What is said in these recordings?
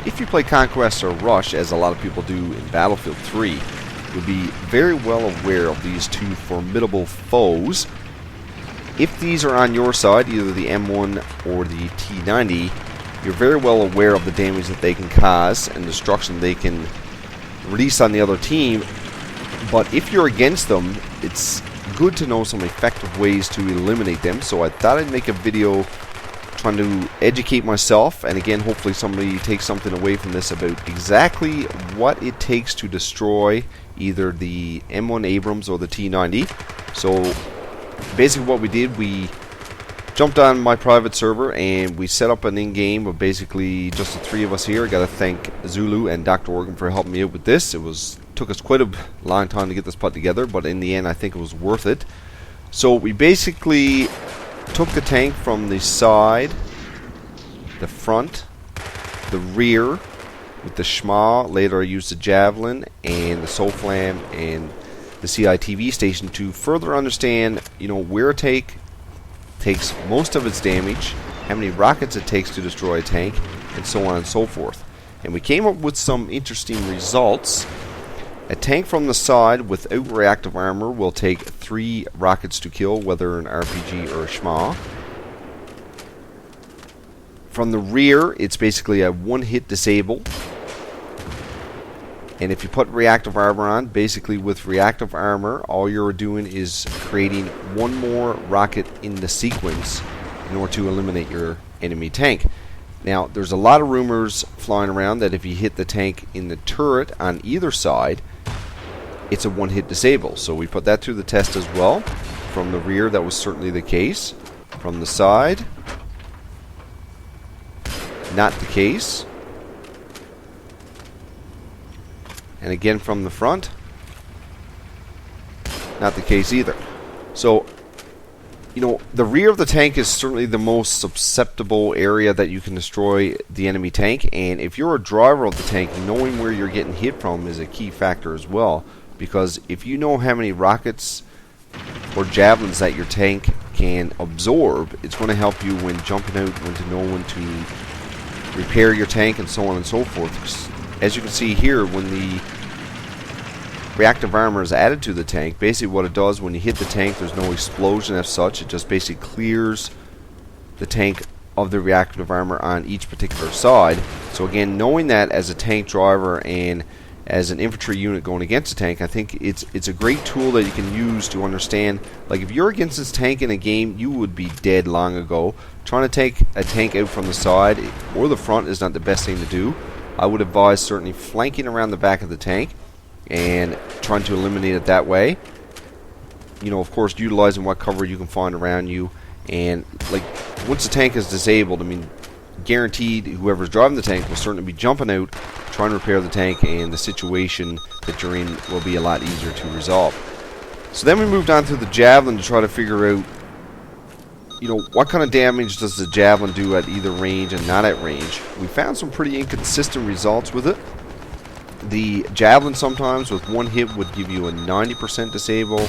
if you play Conquest or Rush, as a lot of people do in Battlefield 3, you'll be very well aware of these two formidable foes. If these are on your side, either the M1 or the T90, you're very well aware of the damage that they can cause and destruction they can release on the other team. But if you're against them, it's good to know some effective ways to eliminate them. So I thought I'd make a video trying to educate myself, and again, hopefully somebody takes something away from this about exactly what it takes to destroy either the M1 Abrams or the T90. So basically what we did, we jumped on my private server and we set up an in-game of basically just the three of us here. I gotta thank Zulu and Dr. Organ for helping me out with this. Took us quite a long time to get this put together, but in the end I think it was worth it. So we basically took the tank from the side, the front, the rear with the schma. Later I used the javelin and the SOFLAM and the CITV station to further understand, where a tank takes most of its damage, how many rockets it takes to destroy a tank, and so on and so forth. And we came up with some interesting results. A tank from the side without reactive armor will take 3 rockets to kill, whether an RPG or a schma. From the rear, it's basically a one-hit disable. And if you put reactive armor on, basically with reactive armor, all you're doing is creating one more rocket in the sequence in order to eliminate your enemy tank. Now, there's a lot of rumors flying around that if you hit the tank in the turret on either side, it's a one-hit disable. So we put that through the test as well. From the rear, that was certainly the case. From the side, not the case. And again from the front, not the case either. So, the rear of the tank is certainly the most susceptible area that you can destroy the enemy tank. And if you're a driver of the tank, knowing where you're getting hit from is a key factor as well. Because if you know how many rockets or javelins that your tank can absorb, it's going to help you when jumping out, when to know when to repair your tank, and so on and so forth. As you can see here, when the reactive armor is added to the tank, basically what it does, when you hit the tank, there's no explosion as such. It just basically clears the tank of the reactive armor on each particular side. So again, knowing that as a tank driver and as an infantry unit going against a tank, I think it's a great tool that you can use to understand. Like, if you're against this tank in a game, you would be dead long ago. Trying to take a tank out from the side or the front is not the best thing to do. I would advise certainly flanking around the back of the tank and trying to eliminate it that way. Of course, utilizing what cover you can find around you. And like, once the tank is disabled, guaranteed whoever's driving the tank will certainly be jumping out, trying to repair the tank, and the situation that you're in will be a lot easier to resolve. So then we moved on to the javelin to try to figure out, what kind of damage does the javelin do at either range and not at range. We found some pretty inconsistent results with it. The javelin sometimes with one hit would give you a 90% disable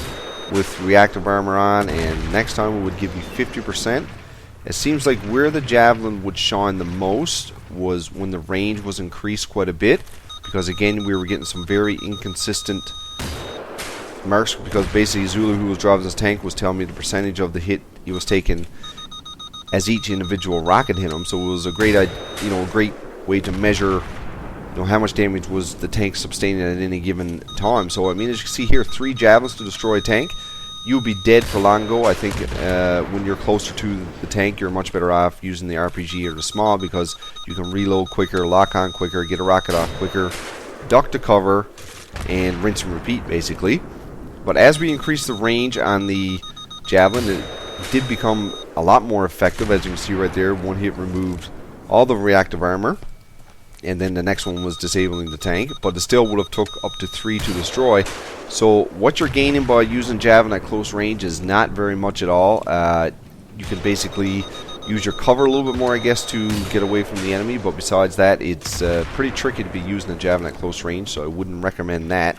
with reactive armor on, and next time it would give you 50%. It seems like where the javelin would shine the most was when the range was increased quite a bit, because again we were getting some very inconsistent marks, because basically Zulu, who was driving this tank, was telling me the percentage of the hit he was taking as each individual rocket hit him. So it was a great, a great way to measure, how much damage was the tank sustaining at any given time. So as you can see here, 3 javelins to destroy a tank. You would be dead for long ago. I think when you're closer to the tank, you're much better off using the RPG or the small, because you can reload quicker, lock on quicker, get a rocket off quicker, duck to cover, and rinse and repeat basically. But as we increased the range on the javelin, it did become a lot more effective. As you can see right there, one hit removed all the reactive armor, and then the next one was disabling the tank, but it still would have took up to 3 to destroy. So what you're gaining by using javelin at close range is not very much at all. You can basically use your cover a little bit more, I guess, to get away from the enemy, but besides that, it's pretty tricky to be using a javelin at close range, so I wouldn't recommend that.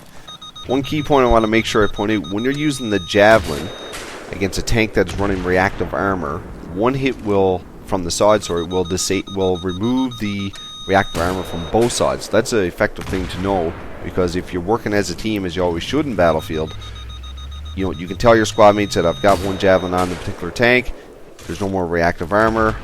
One key point I want to make sure I point out, when you're using the javelin against a tank that's running reactive armor, one hit will, from the side, will remove the reactive armor from both sides. That's an effective thing to know, because if you're working as a team, as you always should in Battlefield, you know, you can tell your squad mates that I've got one javelin on the particular tank, there's no more reactive armor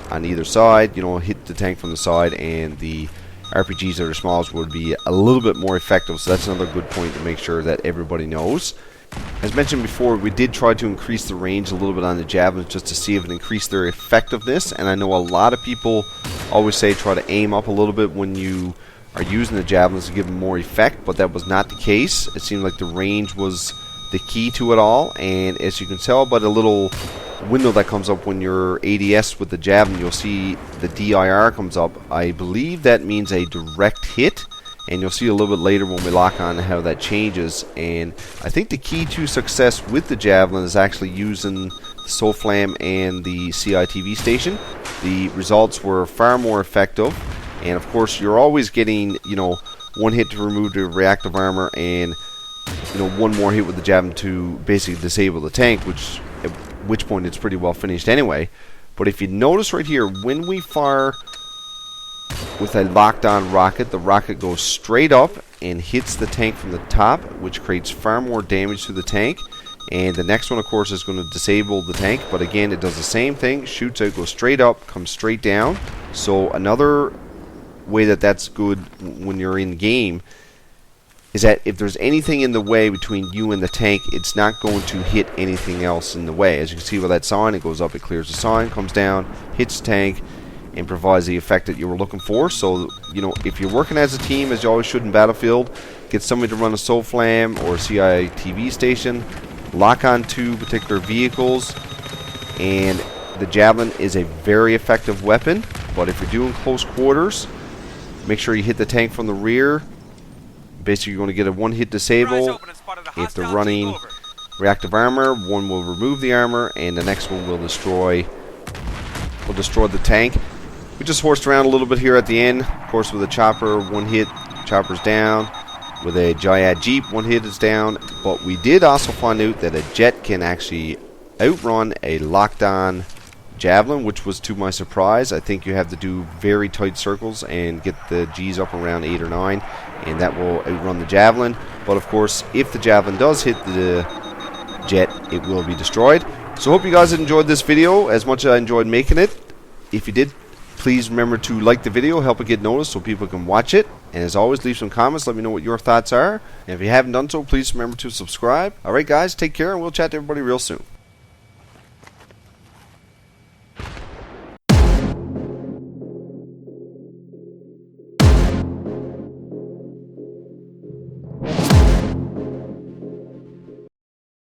on either side, you know, hit the tank from the side, and the RPGs that are smallest would be a little bit more effective. So that's another good point to make sure that everybody knows. As mentioned before, we did try to increase the range a little bit on the javelins just to see if it increased their effectiveness, and I know a lot of people always say try to aim up a little bit when you are using the javelins to give them more effect, but that was not the case. It seemed like the range was the key to it all, and as you can tell by the little window that comes up when you're ADS with the javelin, you'll see the DIR comes up. I believe that means a direct hit, and you'll see a little bit later when we lock on how that changes. And I think the key to success with the javelin is actually using the SOFLAM and the CITV station. The results were far more effective, and of course you're always getting, you know, one hit to remove the reactive armor, and you know, one more hit with the javelin to basically disable the tank, at which point it's pretty well finished anyway. But if you notice right here, when we fire with a locked on rocket, the rocket goes straight up and hits the tank from the top, which creates far more damage to the tank. And the next one, of course, is going to disable the tank, but again, it does the same thing, shoots out, goes straight up, comes straight down. So another way that that's good when you're in game is that if there's anything in the way between you and the tank, it's not going to hit anything else in the way. As you can see with that sign, it goes up, it clears the sign, comes down, hits the tank, and provides the effect that you were looking for. So, you know, if you're working as a team, as you always should in Battlefield, get somebody to run a SOFLAM or CITV station, lock on two particular vehicles, and the javelin is a very effective weapon. But if you're doing close quarters, make sure you hit the tank from the rear. Basically, you're going to get a one-hit disable. If they're running reactive armor, one will remove the armor, and the next one will destroy the tank. We just horsed around a little bit here at the end. Of course, with a chopper, one hit, chopper's down. With a Jayad Jeep, one hit is down. But we did also find out that a jet can actually outrun a locked-on javelin, which was to my surprise. I think you have to do very tight circles and get the G's up around 8 or 9, and that will outrun the javelin. But of course, if the javelin does hit the jet, it will be destroyed. So I hope you guys enjoyed this video as much as I enjoyed making it. If you did, please remember to like the video, help it get noticed so people can watch it. And as always, leave some comments, let me know what your thoughts are. And if you haven't done so, please remember to subscribe. Alright guys, take care, and we'll chat to everybody real soon.